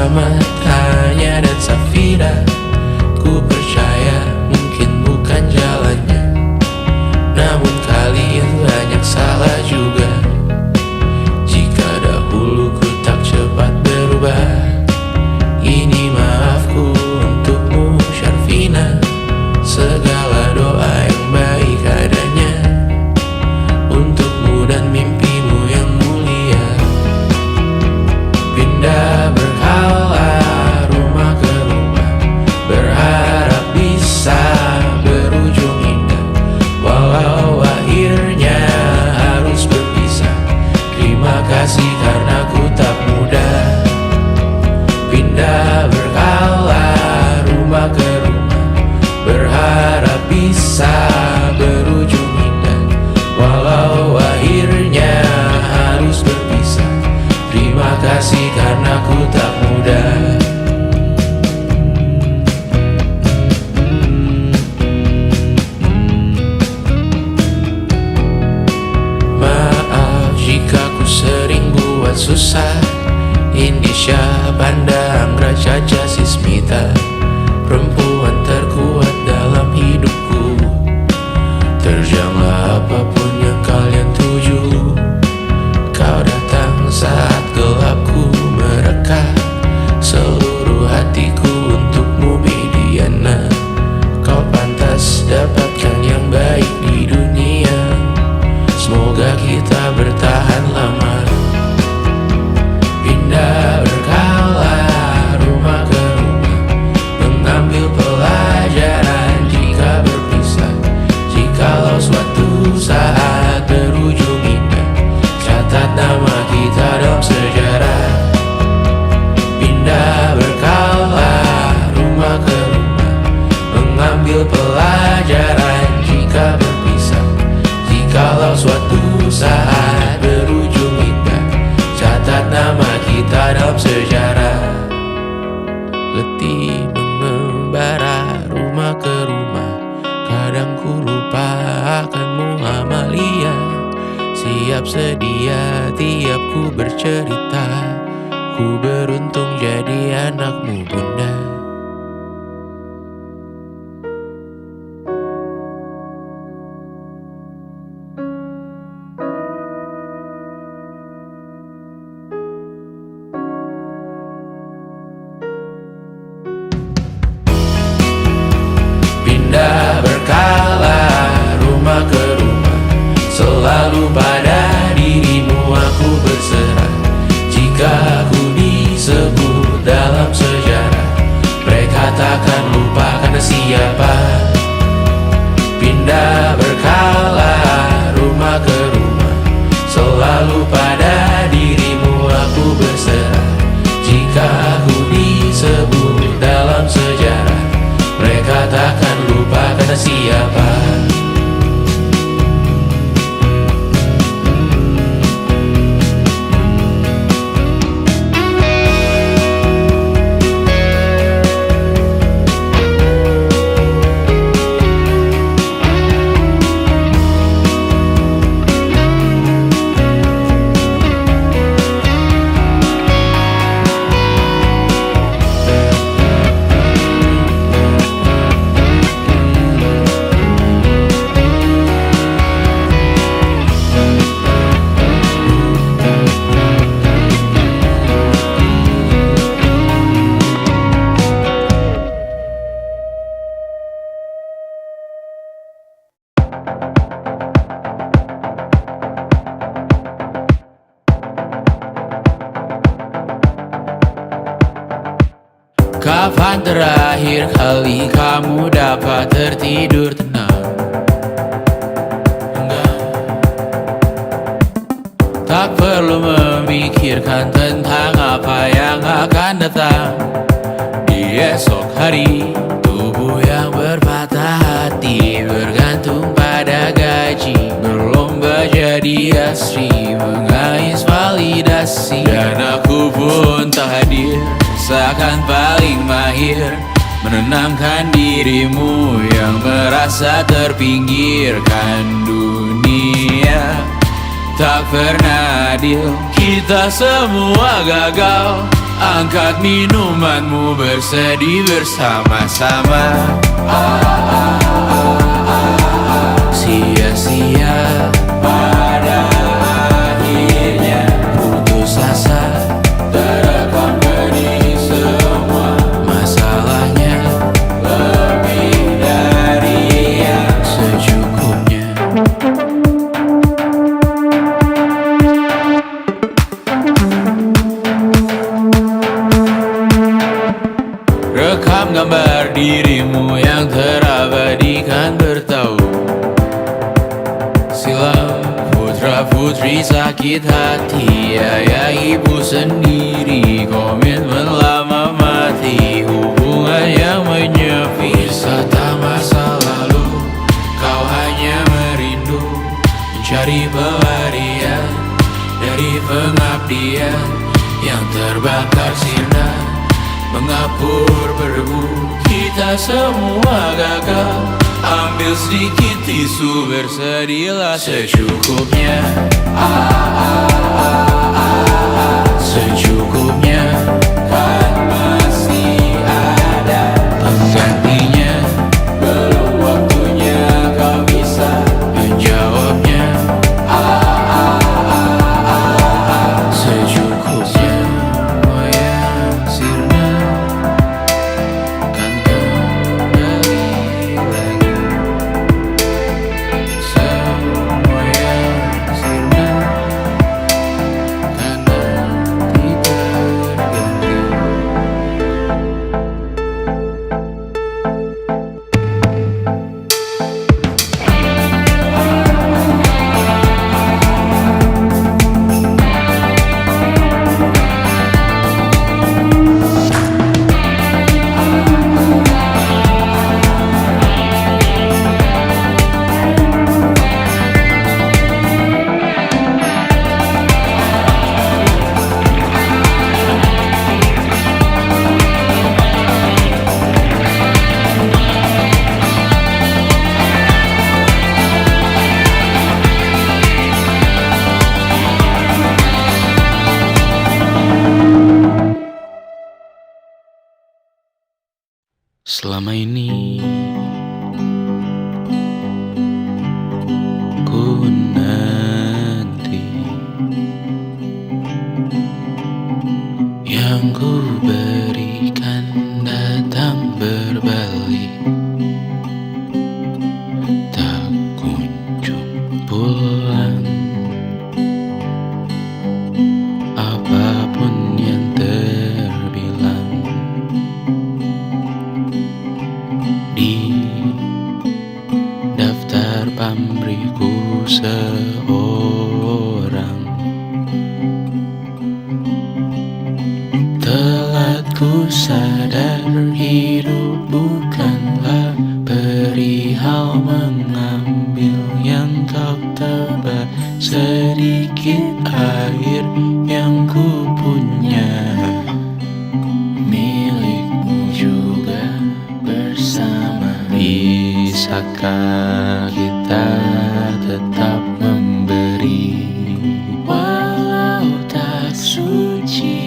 bersama Tanya dan Safira. Ku percaya mungkin bukan jalannya, namun kalian banyak salah juga. Jika dahulu ku tak cepat berubah, ini maafku untukmu Syarfina. Segala doa yang baik adanya untukmu dan mimpimu yang mulia. Pindah berhala rumah ke rumah, berharap bisa berujung indah. Walau akhirnya harus berpisah, terima kasih karena ku tak mudah. Pindah berhala rumah ke rumah, berharap bisa berujung indah. Walau akhirnya harus berpisah, terima kasih karena ku tak mudah. Maaf jika ku sering buat susah. Indonesia pandang Raja Jasismita, perempuan terkuat dalam hidupku. Terjanglah apapun yang kalian tuju. Kau datang saat gelapku mereka, seluruh hatiku untukmu Mediana. Kau pantas dapatkan yang baik di dunia, semoga kita bertahan lama. Pindah berkala rumah ke rumah, mengambil pelajaran jika berpisah. Jikalau suatu saat berujung indah, catat nama kita dalam sejarah. Pindah berkala rumah ke rumah, mengambil pelajaran jika berpisah. Jikalau suatu saat berujung indah, catat nama kita dalam sejarah. Letih mengembara rumah ke rumah, kadang ku lupa akanmu Amalia. Siap sedia tiap ku bercerita, ku beruntung jadi anakmu bunda. Pindah berkala rumah ke rumah, selalu pada dirimu aku berserah. Jika aku disebut dalam sejarah, mereka takkan lupa karena siapa. Pindah berkala rumah ke rumah, selalu pada dirimu aku berserah. Jika aku disebut dalam sejarah, mereka takkan lupa karena siapa. Kapan terakhir kali kamu dapat tertidur tenang? Tak perlu memikirkan tentang apa yang akan datang di esok hari. Tubuh yang berpatah hati bergantung pada gaji, berlomba jadi asri, mengais validasi. Dan aku pun tak hadir, seakan paling mahir menenangkan dirimu yang merasa terpinggirkan dunia. Tak pernah adil, kita semua gagal. Angkat minumanmu, bersedih bersama-sama. Sia-sia pada akhirnya putus asa, terekam benih semua masalahnya, lebih dari yang secukupnya. Rekam gambar dirimu yang terabadikan bertahun silam. Putra putri sakit hati, ayah ibu sendiri, komitmen lama mati, hubungan yang menyepi. Wisata masa lalu, kau hanya merindu, mencari pelarian dari pengabdian yang terbakar sirna, mengapur berdebu. Kita semua gagal. Ambil sedikit tisu, bersedihlah secukupnya. Secukupnya, kan masih ada penggantinya. Belum waktunya kau bisa menjawabnya. Secukupnya, wayang sirna kan kembali lagi. Semua yang sirna kan nanti berganti. Selama ini ku nanti yang ku berikan datang berbalik, tak kunjung pulang. Apapun yang terbilang di daftar pamrihku seorang, telah ku sadar hidup bukanlah perihal mengambil yang kau tebar. Sedikit air yang ku punya milikmu juga bersama. Bisakah kita tetap memberi walau tak suci?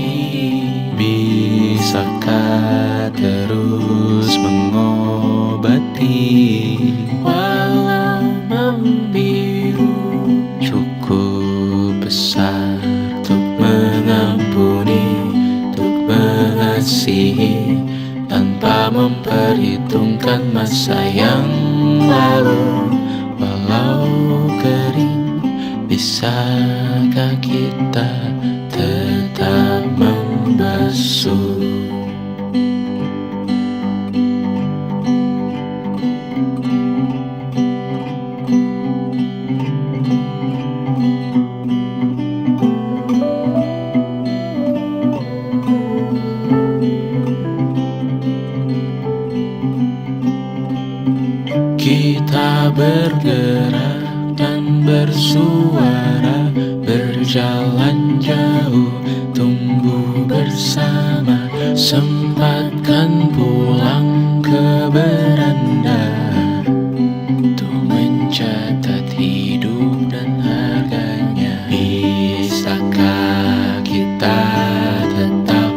Bisakah terus mengobati walau membiru? Cukup besar untuk mengampuni, untuk mengasihi, tanpa memperhitungkan masa yang lalu. Walau kering, bisakah kita tetap membasuh? Kita bergerak dan bersuara, berjalan jauh, tumbuh bersama. Sempatkan pulang ke beranda untuk mencatat hidup dan harganya. Bisakah kita tetap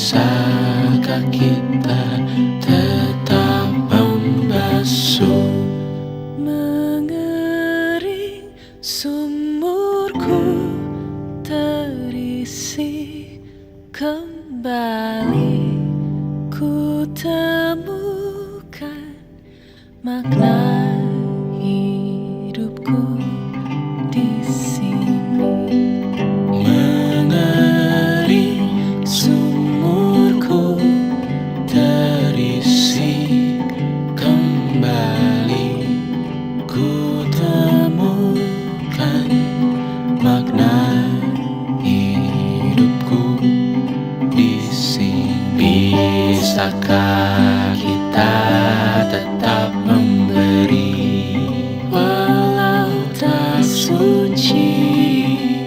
bisakah kita tetap membasuh? Mengering sumurku terisi kembali, ku temukan makna hidupku di sini. Mengering sumurku terisi kembali, ku temukan makna hidupku di sini. Bisakah kita tetap memberi walau tak suci?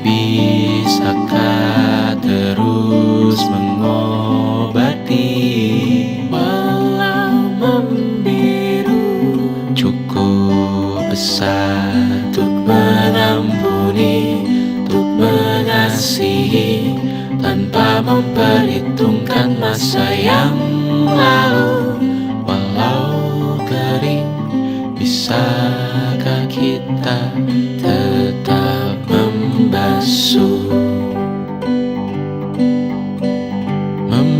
Bisakah terus mengobati walau membiru? Cukup besar untuk mengampuni, untuk mengasihi, tanpa memperhitungkan masa yang lalu. Walau kering, bisakah kita tetap membasuh? Membasuh.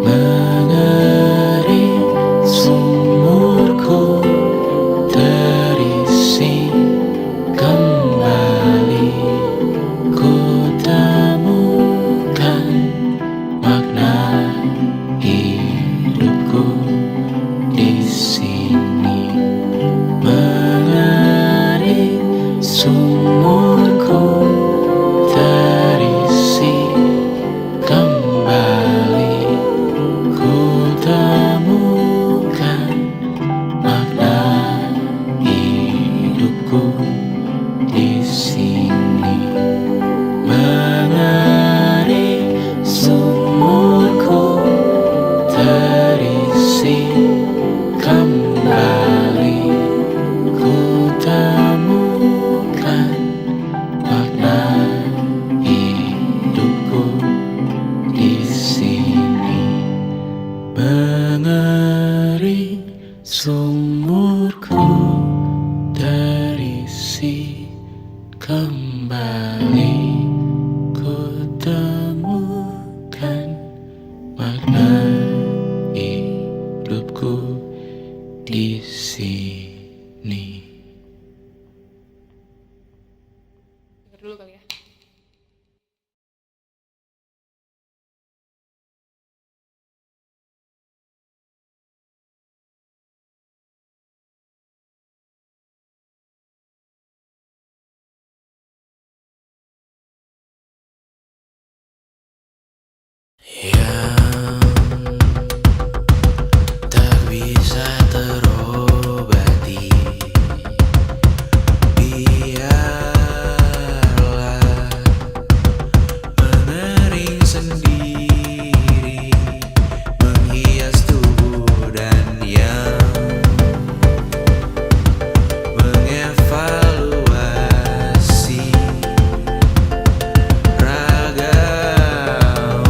Mengering sumurku terisi kembali, ku temukan makna hidupku di sini. Mengering sumurku terisi kembali, ku temukan makna hidupku di sini. Mengering sumurku terisi kembali, ku temukan makna hidupku di sini. Mengering sumurku terisi kembali, ku temukan makna hidupku di sini. Dengar dulu kali ya. Yang tak bisa terobati, biarlah mengering sendiri, menghias tubuh dan yang mengevaluasi ragamu.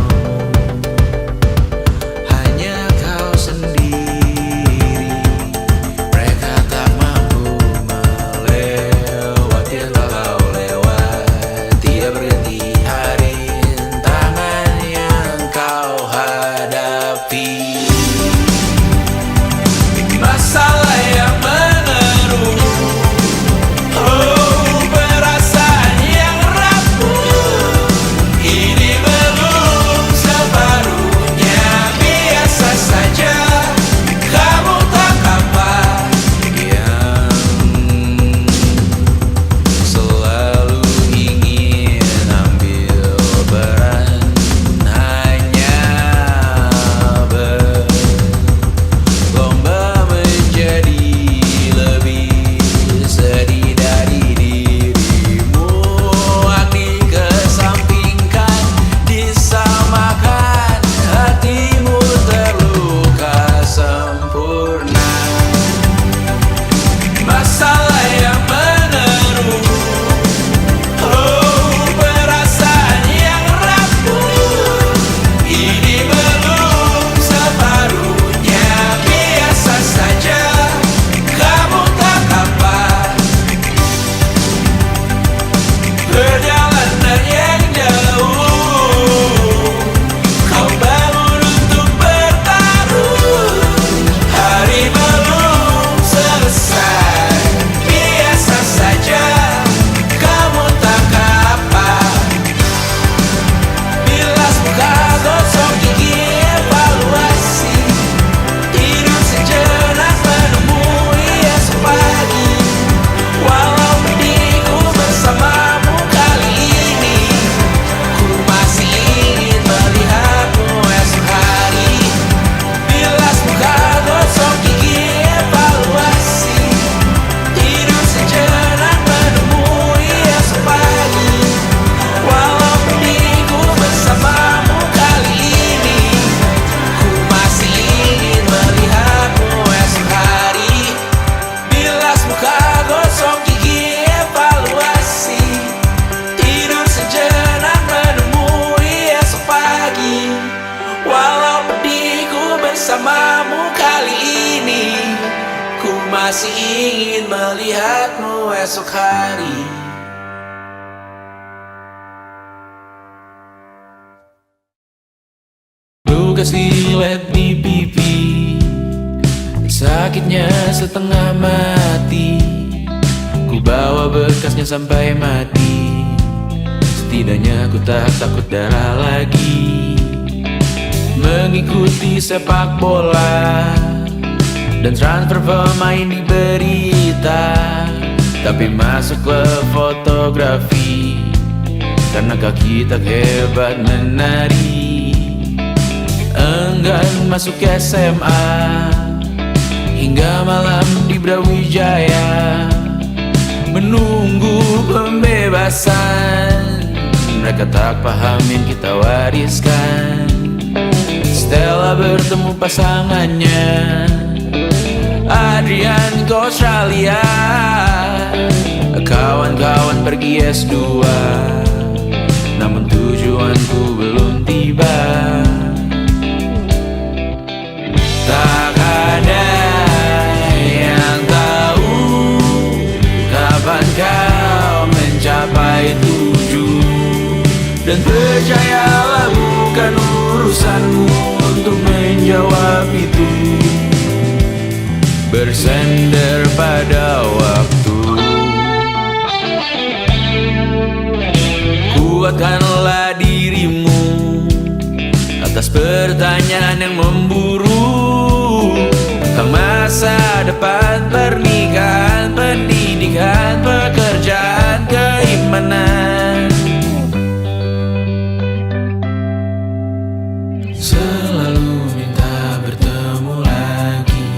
masih ingin melihatmu esok hari. Lukas lilet di pipi, sakitnya setengah mati. Ku bawa bekasnya sampai mati. Setidaknya ku tak takut darah lagi. Mengikuti sepak bola dan transfer pemain di berita, tapi masuk ke fotografi karena kaki tak hebat menari. Enggan masuk SMA hingga malam di Brawijaya, menunggu pembebasan. Mereka tak paham yang kita wariskan. Stella bertemu pasangannya, Adrian ke Australia. Kawan-kawan pergi S2, namun tujuanku belum tiba. Tak ada yang tahu kapan kau mencapai tujuh. Dan percayalah bukan urusanmu untuk menjawab itu. Bersender pada waktu. Kuatkanlah dirimu atas pertanyaan yang memburu tentang masa depan, pernikahan, pendidikan, pekerjaan, keimanan. Selalu minta bertemu lagi,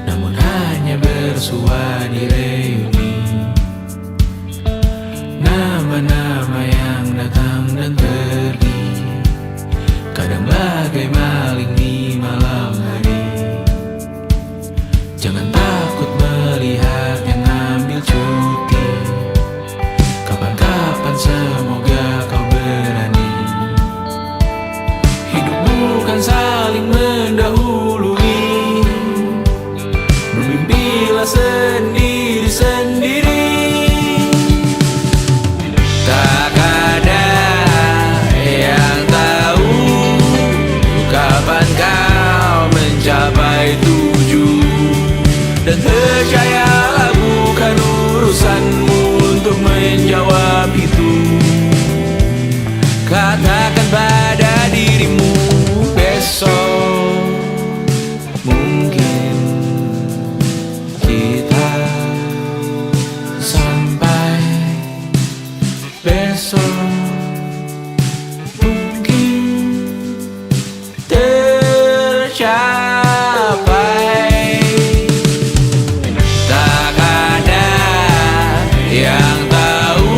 namun hanya bersua di reuni. Nama-nama yang datang dan pergi, kadang bagai maling di malam hari. Jangan takut melihat yang ambil cuti. Kapan-kapan semoga kau berani. Hidup bukan saling mendahului. Bermimpilah sendiri-sendiri. Tak ada yang tahu kapan kau mencapai tujuh. Dan percayalah bukan urusanmu untuk menjawab itu. Katakan pada dirimu besok mungkin kita sampai. Besok mungkin tercapai. Tak ada yang tahu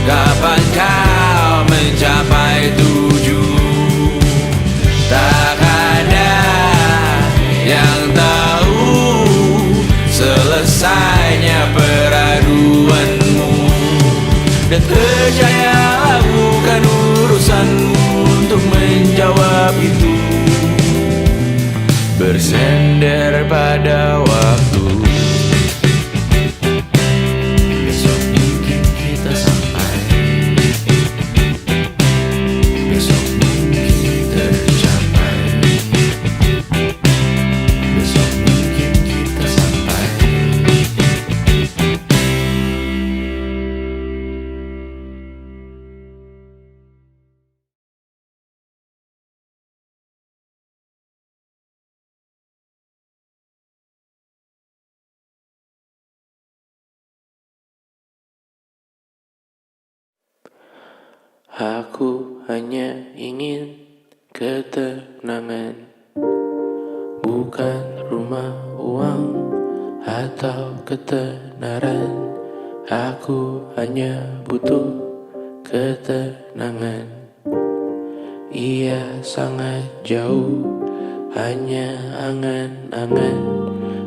kapan kau mencapai tujuh. Tak ada yang tahu selesainya peraduanmu. Dan percayalah bukan urusanmu untuk menjawab itu. Bersender pada waktu. Besok mungkin kita sampai. Besok mungkin tercapai. Besok mungkin kita sampai. Aku hanya ingin ketenangan, bukan rumah, uang, atau ketenaran. Aku hanya butuh ketenangan. Ia sangat jauh, hanya angan-angan.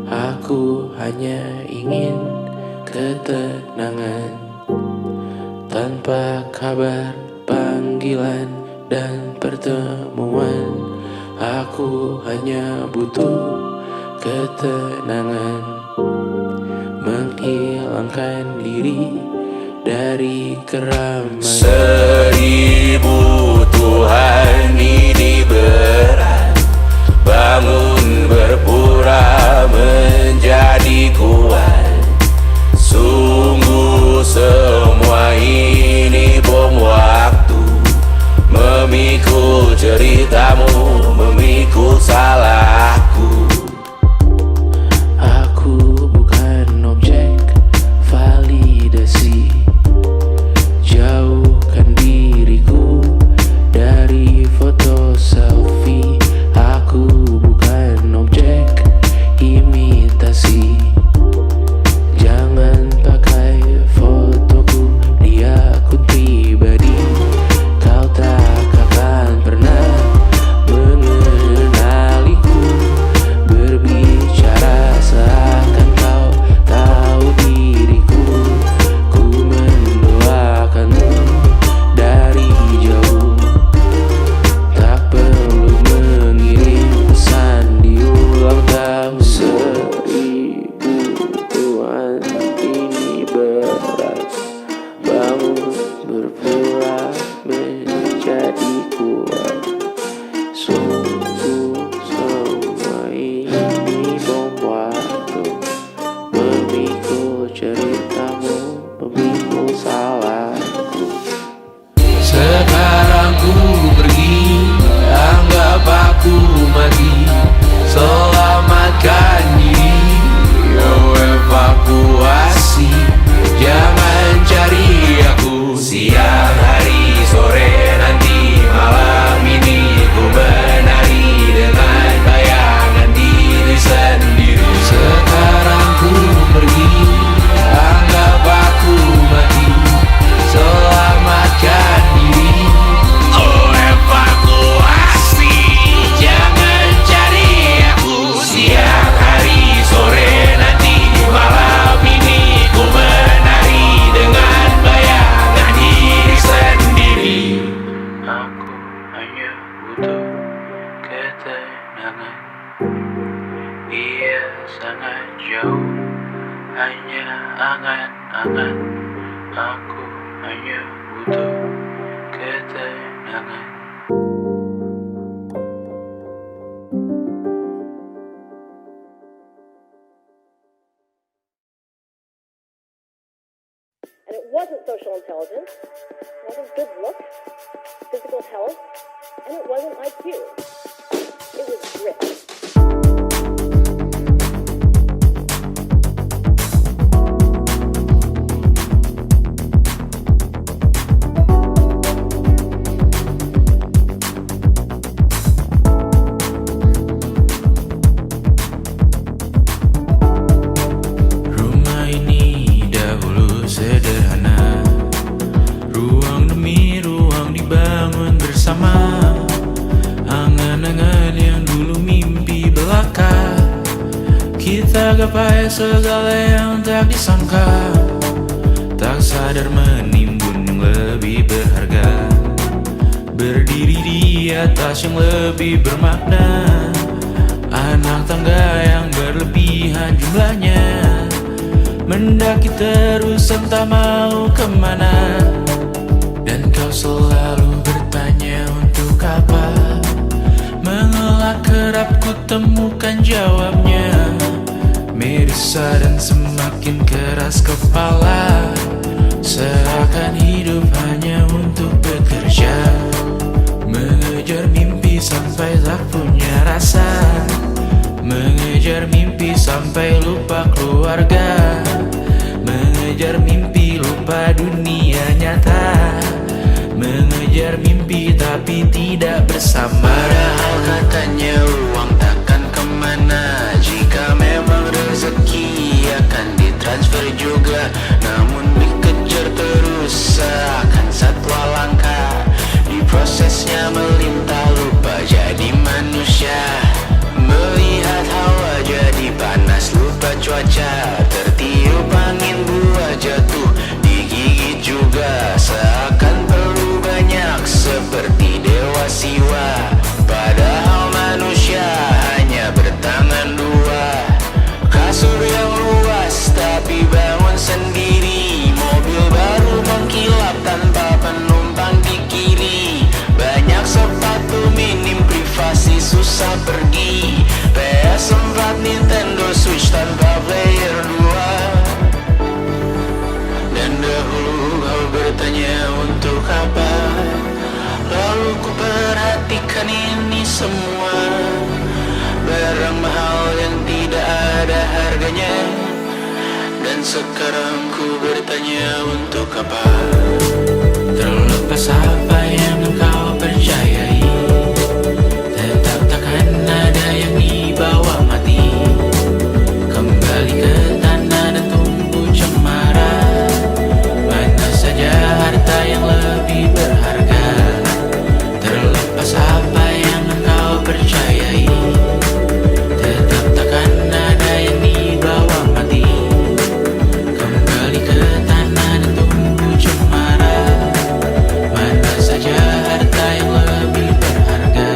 Aku hanya ingin ketenangan. Tanpa kabar, panggilan, dan pertemuan, aku hanya butuh ketenangan, menghilangkan diri dari keramaian. Seribu Tuhan ini berat, bangun berpura menjadi kuat. Sungguh semua ini bom waktu, memikul ceritamu, memikul salahku. Aku bukan objek validasi, jauhkan diriku dari foto selfie. Aku bukan objek imitasi, jangan pakai fotoku di akun pribadi. Kau tak akan pernah mengenaliku, berbicara seakan kau tahu diriku. Ku mendoakanmu dari jauh, tak perlu mengirim pesan di ulang tahun. Seribu Tuhan ini berat, bangun berpura menjadi kuat. Sungguh semua ini bom waktu, memikul ceritamu, memikul salahku. Sekarang ku pergi, anggap aku mati. Selamatkan diri, evakuasi. Jangan cari aku siang, hari, sore, nanti, malam ini. Ku menari dengan bayangan diri sendiri. Sekarang ku pergi, anggap aku mati. Selamatkan diri, evakuasi. Jangan cari aku siang, hari, sore, nanti, malam ini. Ku menari dengan bayangan diri sendiri. Aku hanya butuh ketenangan, ia sangat jauh, hanya angan-angan. Aku hanya butuh ketenangan. And it wasn't social intelligence, it wasn't good looks, physical health, and it wasn't IQ. It was grit. Rumah ini dahulu sederhana, ruang demi ruang dibangun bersama. Angan-angan yang dulu mimpi belaka, kita gapai segala yang tak disangka. Tak sadar menimbun yang lebih berharga, berdiri di atas yang lebih bermakna. Anak tangga yang berlebihan jumlahnya, mendaki terus entah mau kemana. Dan kau selalu bertanya untuk apa, mengelak kerap ku temukan jawabnya. Merisa dan semakin keras kepala, seakan hidup hanya untuk bekerja, mengejar mimpi sampai tak punya rasa, mengejar mimpi sampai lupa keluarga, mengejar mimpi lupa dunia nyata, mengejar mimpi tapi tidak bersama. Padahal katanya uang takkan kemana, jika memang rezeki akan ditransfer juga. Namun dikejar terus seakan satwa langka, di prosesnya melintah lupa jadi manusia. Melihat hawa jadi panas lupa cuaca, tertiup angin buah jatuh digigit juga. Seakan perlu banyak seperti dewa siwa, padahal manusia hanya bertangan dua. terpaksa pergi. PS4, Nintendo Switch tanpa player 2. Dan dahulu kau bertanya untuk apa, lalu ku perhatikan ini semua. Barang mahal yang tidak ada harganya. Dan sekarang ku bertanya untuk apa. Terlepas apa yang engkau percayai, tetap takkan ada yang dibawa mati. Kembali ke tanah dan tumbuh cemara. Mana saja harta yang lebih berharga. Terlepas apa yang engkau percayai, tetap takkan ada yang dibawa mati. Kembali ke tanah dan tumbuh cemara. Mana saja harta yang lebih berharga.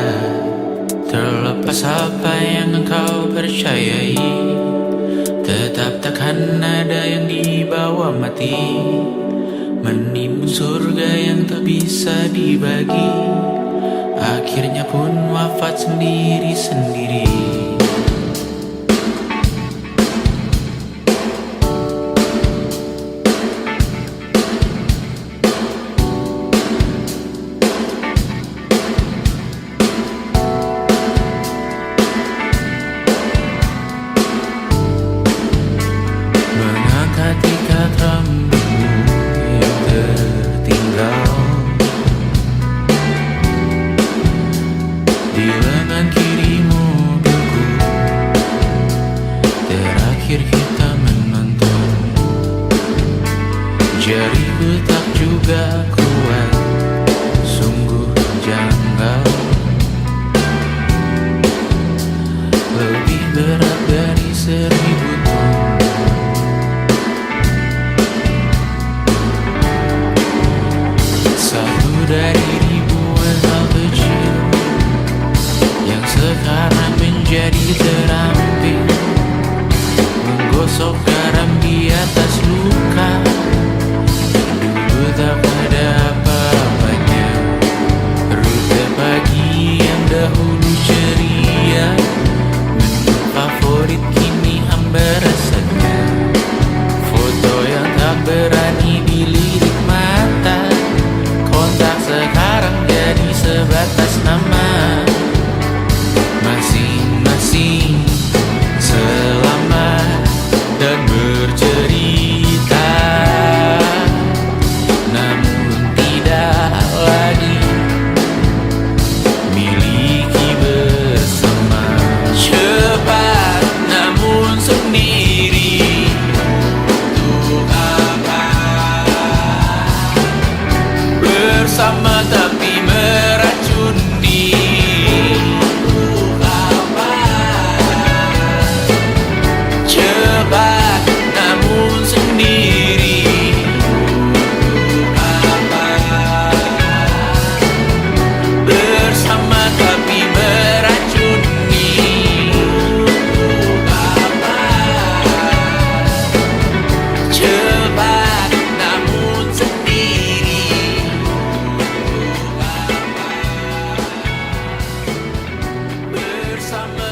Terlepas apa yang engkau percayai, tetap takkan ada yang dibawa mati. Menimbun surga yang tak bisa dibagi, akhirnya pun wafat sendiri-sendiri. Mengangkat ikat rambutmu yang tertinggal di lengan kiri mobilku. Terakhir kita menonton, jariku tak juga kuat, sungguh janggal. Lebih berat dari 1000 ton. Satu dari ribuan hal kecil yang sekarang menjadi terampil, menggosok garam di atas luka. Dulu tak ada apa-apanya, rute pagi yang dahulu ceria, menu favorit kini hambar rasanya. Foto yang tak berani dilirik mata, kontak sekarang jadi sebatas nama. Masing-masing selamat dan bercerita, namun tidak lagi miliki bersama. Cepat namun sendiri, untuk apa? Bersama tapi meracuni. Untuk apa? Cepat namun sendiri. Untuk apa? Bersama tapi meracuni. Untuk apa? Cepat namun sendiri. Untuk apa? Bersama